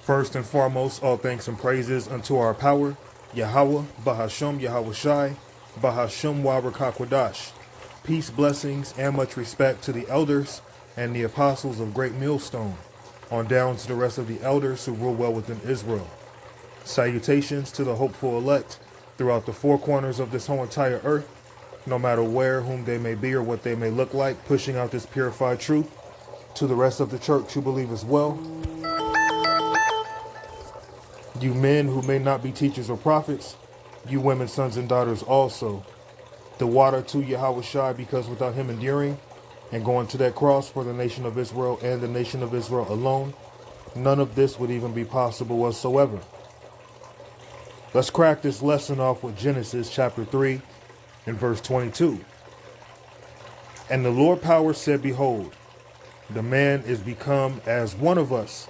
First and foremost, all thanks and praises unto our power, Yahweh, Bahasham, Yahweh Shai, Bahasham Wabra. Peace, blessings, and much respect to the elders and the apostles of Great Millstone, on down to the rest of the elders who rule well within Israel. Salutations to the hopeful elect throughout the four corners of this whole entire earth, no matter where, whom they may be, or what they may look like, pushing out this purified truth to the rest of the church who believe as well. You men who may not be teachers or prophets, you women, sons and daughters also. The water to Yahweh Shai, because without him enduring and going to that cross for the nation of Israel and the nation of Israel alone, none of this would even be possible whatsoever. Let's crack this lesson off with Genesis chapter 3 and verse 22. And the Lord power said, behold, the man is become as one of us,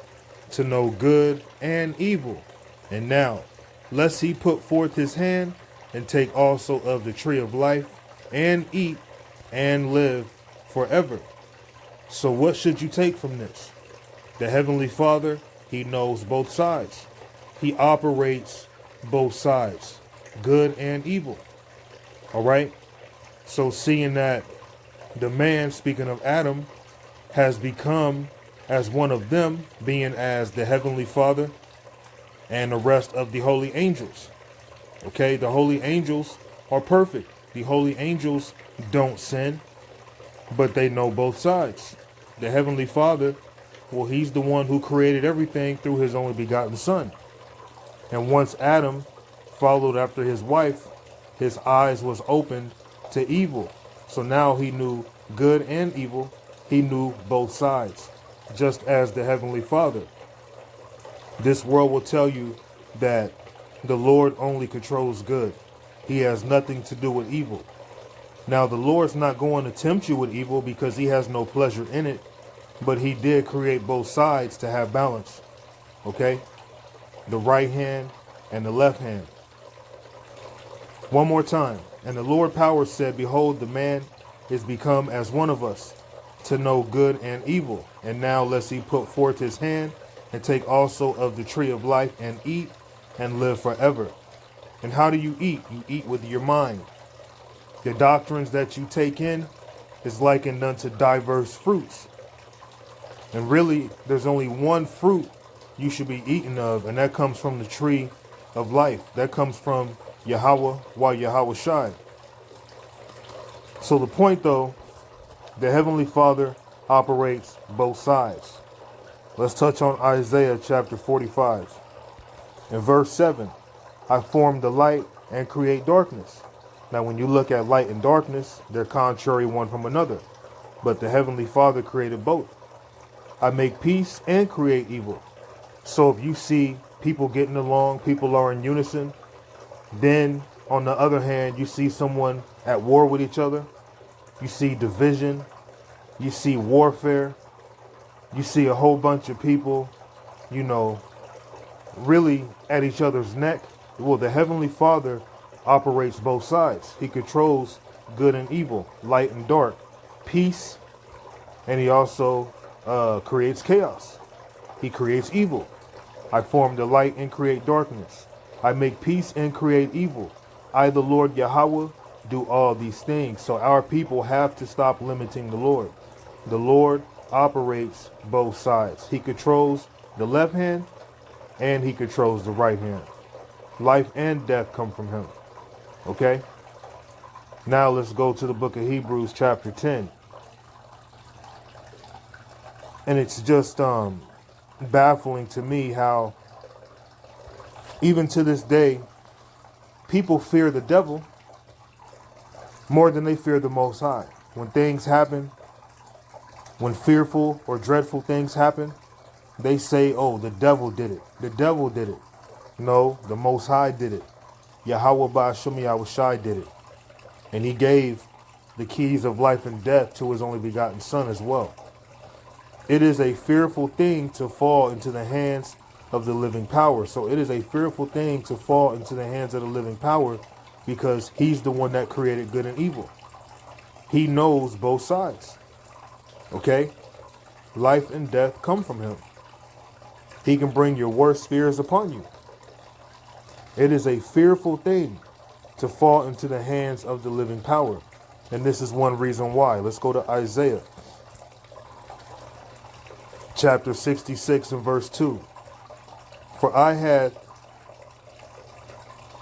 to know good and evil. And now, lest he put forth his hand and take also of the tree of life and eat and live forever. So what should you take from this? The Heavenly Father, he knows both sides. He operates both sides, good and evil. All right. So seeing that the man, speaking of Adam, has become as one of them, being as the Heavenly Father and the rest of the holy angels. Okay, the holy angels are perfect. The holy angels don't sin, but they know both sides. The Heavenly Father, well, he's the one who created everything through his only begotten Son. And once Adam followed after his wife, his eyes was opened to evil. So now he knew good and evil. He knew both sides, just as the Heavenly Father. This world will tell you that the Lord only controls good. He has nothing to do with evil. Now, the Lord's not going to tempt you with evil because he has no pleasure in it, but he did create both sides to have balance. Okay? The right hand and the left hand. One more time. And the Lord power said, behold, the man is become as one of us, to know good and evil. And now lest he put forth his hand and take also of the tree of life and eat and live forever. And how do you eat? You eat with your mind. The doctrines that you take in is likened unto diverse fruits. And really, there's only one fruit you should be eating of, and that comes from the tree of life. That comes from Yahweh, Yahweh Shai. So the point, though, the Heavenly Father operates both sides. Let's touch on Isaiah chapter 45. In verse 7, I form the light and create darkness. Now, when you look at light and darkness, they're contrary one from another. But the Heavenly Father created both. I make peace and create evil. So if you see people getting along, people are in unison, then on the other hand, you see someone at war with each other. You see division. You see warfare. You see a whole bunch of people, really at each other's neck. Well, the Heavenly Father operates both sides. He controls good and evil, light and dark, peace, and he also creates chaos. He creates evil. I form the light and create darkness. I make peace and create evil. I, the Lord Yahweh, do all these things. So our people have to stop limiting the Lord. The Lord operates both sides. He controls the left hand and he controls the right hand. Life and death come from him. Okay? Now let's go to the book of Hebrews chapter 10. And it's just baffling to me how even to this day people fear the devil more than they fear the Most High. When things happen, when fearful or dreadful things happen, they say, oh, the devil did it. The devil did it. No, the Most High did it. Yahweh Ba'ashem Yahweh Shai did it. And he gave the keys of life and death to his only begotten Son as well. It is a fearful thing to fall into the hands of the living power. So it is a fearful thing to fall into the hands of the living power because he's the one that created good and evil. He knows both sides. Okay? Life and death come from him. He can bring your worst fears upon you. It is a fearful thing to fall into the hands of the living power. And this is one reason why. Let's go to Isaiah chapter 66 and verse 2.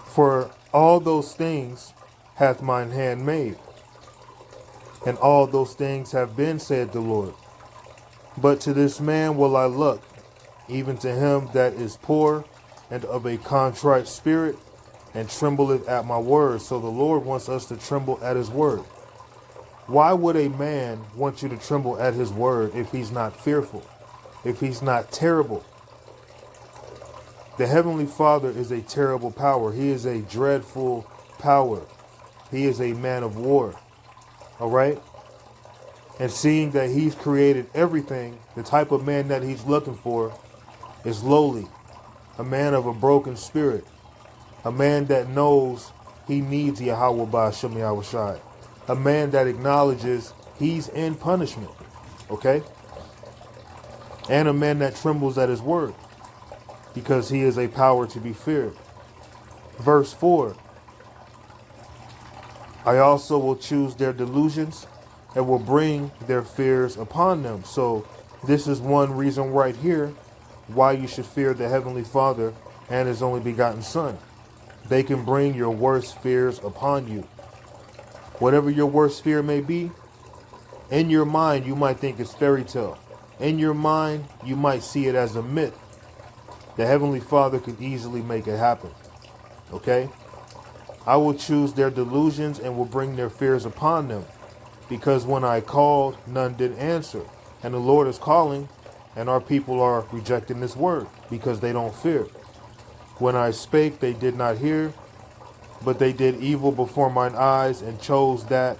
For all those things hath mine hand made, and all those things have been, said the Lord. But to this man will I look, even to him that is poor and of a contrite spirit, and trembleth at my word. So the Lord wants us to tremble at his word. Why would a man want you to tremble at his word if he's not fearful, if he's not terrible? The Heavenly Father is a terrible power. He is a dreadful power. He is a man of war. All right? And seeing that he's created everything, the type of man that he's looking for is lowly, a man of a broken spirit, a man that knows he needs Yahweh Ba'ashem Yahushai, a man that acknowledges he's in punishment, okay? And a man that trembles at his word, because he is a power to be feared. Verse 4, I also will choose their delusions and will bring their fears upon them. So this is one reason right here why you should fear the Heavenly Father and his only begotten Son. They can bring your worst fears upon you. Whatever your worst fear may be, in your mind you might think it's fairy tale. In your mind you might see it as a myth. The Heavenly Father could easily make it happen. Okay? I will choose their delusions and will bring their fears upon them. Because when I called, none did answer. And the Lord is calling, and our people are rejecting this word because they don't fear. When I spake, they did not hear, but they did evil before mine eyes and chose that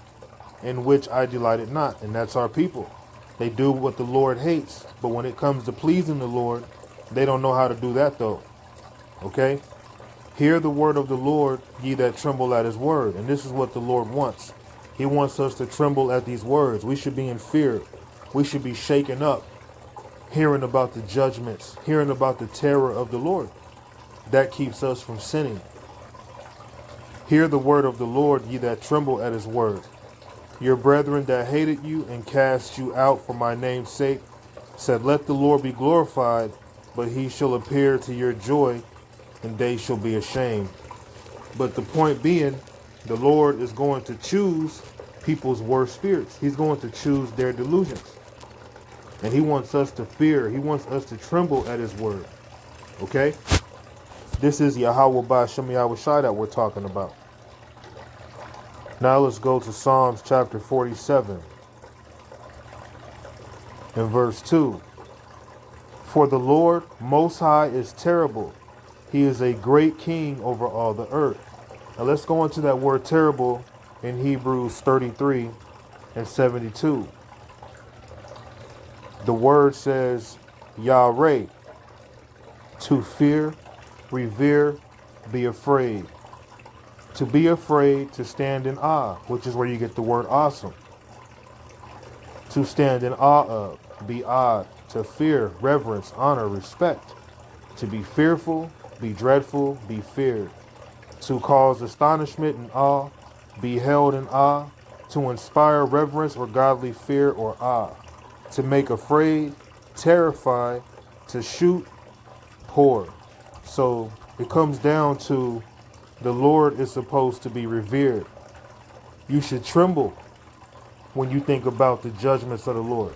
in which I delighted not. And that's our people. They do what the Lord hates, but when it comes to pleasing the Lord, they don't know how to do that though. Okay? Hear the word of the Lord, ye that tremble at his word. And this is what the Lord wants. He wants us to tremble at these words. We should be in fear. We should be shaken up, hearing about the judgments, hearing about the terror of the Lord. That keeps us from sinning. Hear the word of the Lord, ye that tremble at his word. Your brethren that hated you and cast you out for my name's sake said, let the Lord be glorified, but he shall appear to your joy, and they shall be ashamed. But the point being, the Lord is going to choose people's worst spirits. He's going to choose their delusions. And he wants us to fear. He wants us to tremble at his word. Okay? This is Yahweh Ba'ashem Yahushai that we're talking about. Now let's go to Psalms chapter 47 and verse 2. For the Lord Most High is terrible. He is a great king over all the earth. Now let's go into that word terrible in Hebrews 33 and 72. The word says Yahweh, to fear, revere, be afraid. To be afraid, to stand in awe, which is where you get the word awesome. To stand in awe of, be awed, to fear, reverence, honor, respect. To be fearful, be dreadful, be feared. To cause astonishment and awe, be held in awe. To inspire reverence or godly fear or awe. To make afraid, terrify, to shoot, pour. So it comes down to the Lord is supposed to be revered. You should tremble when you think about the judgments of the Lord.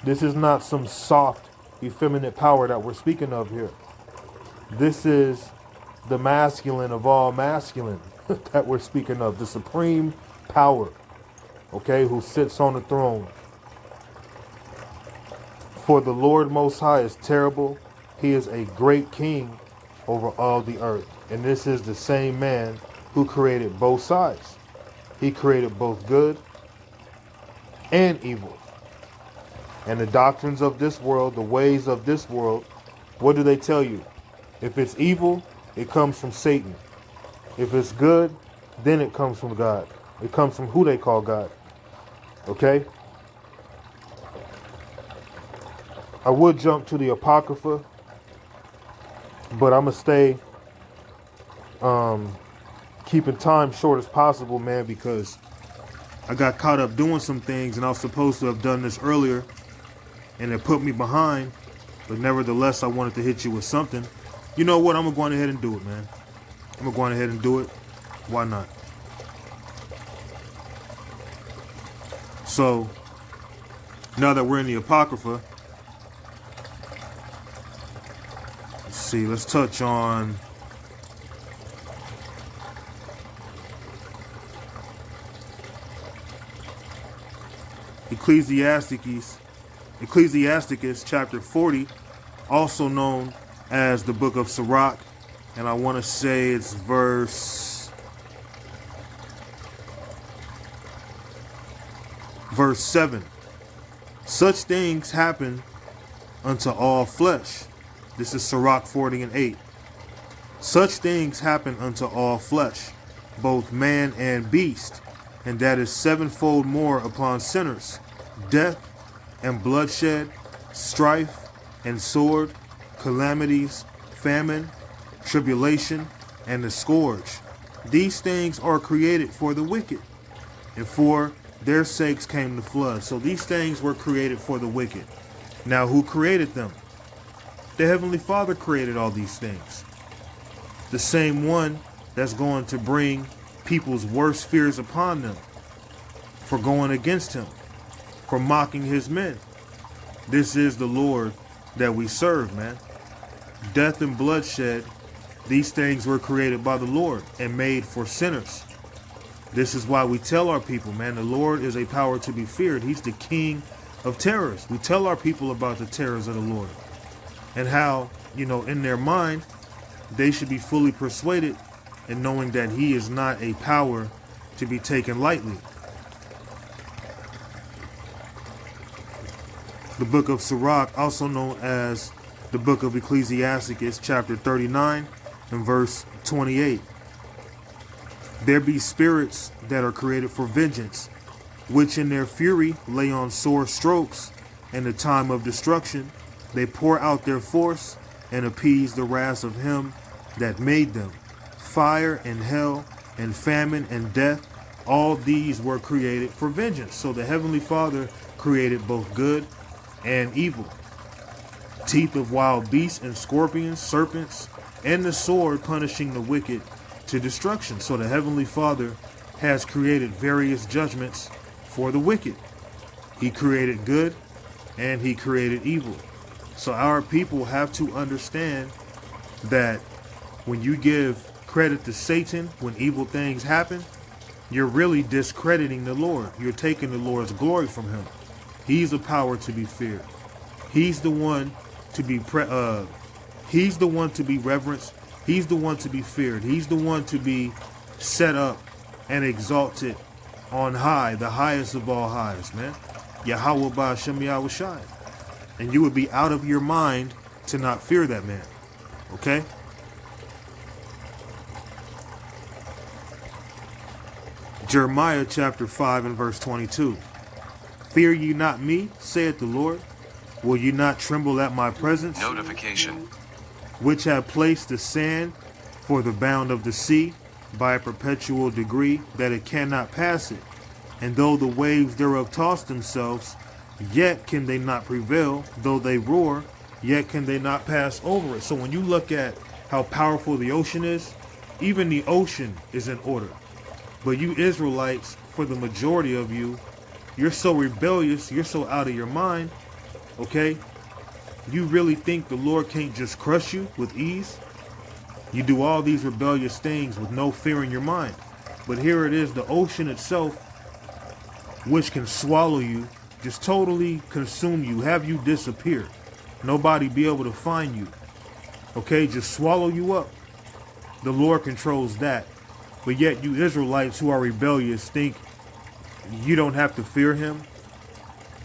This is not some soft, effeminate power that we're speaking of here. This is the masculine of all masculine that we're speaking of, the supreme power, okay, who sits on the throne. For the Lord Most High is terrible. He is a great king over all the earth. And this is the same man who created both sides. He created both good and evil. And the doctrines of this world, the ways of this world, what do they tell you? If it's evil, it comes from Satan. If it's good, then it comes from God. It comes from who they call God. Okay? I would jump to the Apocrypha But I'm going to stay keeping time short as possible, man, because I got caught up doing some things and I was supposed to have done this earlier and it put me behind. But nevertheless, I wanted to hit you with something. You know what? I'm going to go on ahead and do it, man. I'm going to go on ahead and do it. Why not? So, now that we're in the Apocrypha, let's see, let's touch on Ecclesiasticus chapter 40, also known as the book of Sirach, and I want to say it's verse 7. Such things happen unto all flesh. This is Sirach 40 and 8. Such things happen unto all flesh, both man and beast, and that is sevenfold more upon sinners, death and bloodshed, strife and sword, calamities, famine, tribulation, and the scourge. These things are created for the wicked, and for their sakes came the flood. So these things were created for the wicked. Now, who created them? The Heavenly Father created all these things. The same one that's going to bring people's worst fears upon them for going against him, for mocking his men. This is the Lord that we serve, man. Death and bloodshed, these things were created by the Lord and made for sinners. This is why we tell our people, man, the Lord is a power to be feared. He's the king of terrors. We tell our people about the terrors of the Lord and how, in their mind, they should be fully persuaded and knowing that he is not a power to be taken lightly. The book of Sirach, also known as the book of Ecclesiasticus, chapter 39 and verse 28. There be spirits that are created for vengeance, which in their fury lay on sore strokes. In the time of destruction, they pour out their force and appease the wrath of him that made them. Fire and hell and famine and death, all these were created for vengeance. So the Heavenly Father created both good and evil. Teeth of wild beasts and scorpions, serpents, and the sword punishing the wicked to destruction. So the Heavenly Father has created various judgments for the wicked. He created good and he created evil. So our people have to understand that when you give credit to Satan, when evil things happen, you're really discrediting the Lord. You're taking the Lord's glory from him. He's a power to be feared. He's the one to be he's the one to be reverenced. He's the one to be feared. He's the one to be set up and exalted on high, the highest of all highs, man. Yahweh Ba'ashem Yahushai. And you would be out of your mind to not fear that man. Okay? Jeremiah chapter 5 and verse 22. Fear ye not me, saith the Lord. Will you not tremble at my presence? Notification. Which have placed the sand for the bound of the sea by a perpetual degree that it cannot pass it. And though the waves thereof toss themselves, yet can they not prevail. Though they roar, yet can they not pass over it. So when you look at how powerful the ocean is, even the ocean is in order. But you Israelites, for the majority of you, you're so rebellious, you're so out of your mind, okay? You really think the Lord can't just crush you with ease? You do all these rebellious things with no fear in your mind. But here it is, the ocean itself, which can swallow you, just totally consume you, have you disappear. Nobody be able to find you. Okay, just swallow you up. The Lord controls that. But yet you Israelites who are rebellious think you don't have to fear him.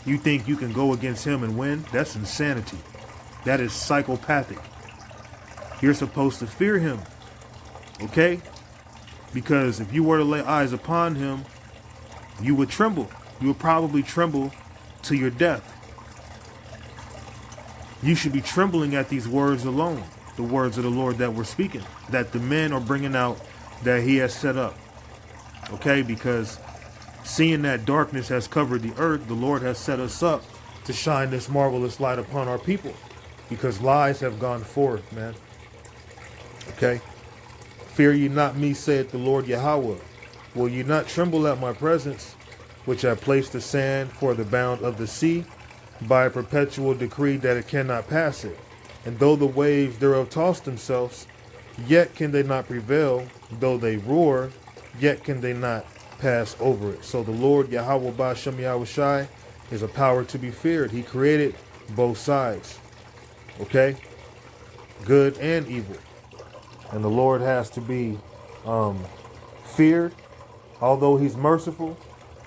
You think you can go against him and win? That's insanity. That is psychopathic. You're supposed to fear him. Okay? Because if you were to lay eyes upon him, you would tremble. You would probably tremble to your death. You should be trembling at these words alone. the words of the Lord that we're speaking, that the men are bringing out, that he has set up. Okay, because seeing that darkness has covered the earth, the Lord has set us up to shine this marvelous light upon our people, because lies have gone forth, man. Okay. Fear ye not me, saith the Lord Yahweh. Will ye not tremble at my presence, which I placed the sand for the bound of the sea, by a perpetual decree that it cannot pass it? And though the waves thereof toss themselves, yet can they not prevail. Though they roar, yet can they not pass over it. So the Lord Yahweh Ba'ashem Yahushai is a power to be feared. He created both sides. Okay? Good and evil. And the Lord has to be feared. Although he's merciful,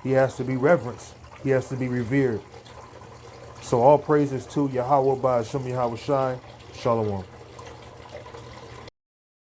he has to be reverenced. He has to be revered. So all praises to Yahweh Ba'ashem Yahushai. Shalom.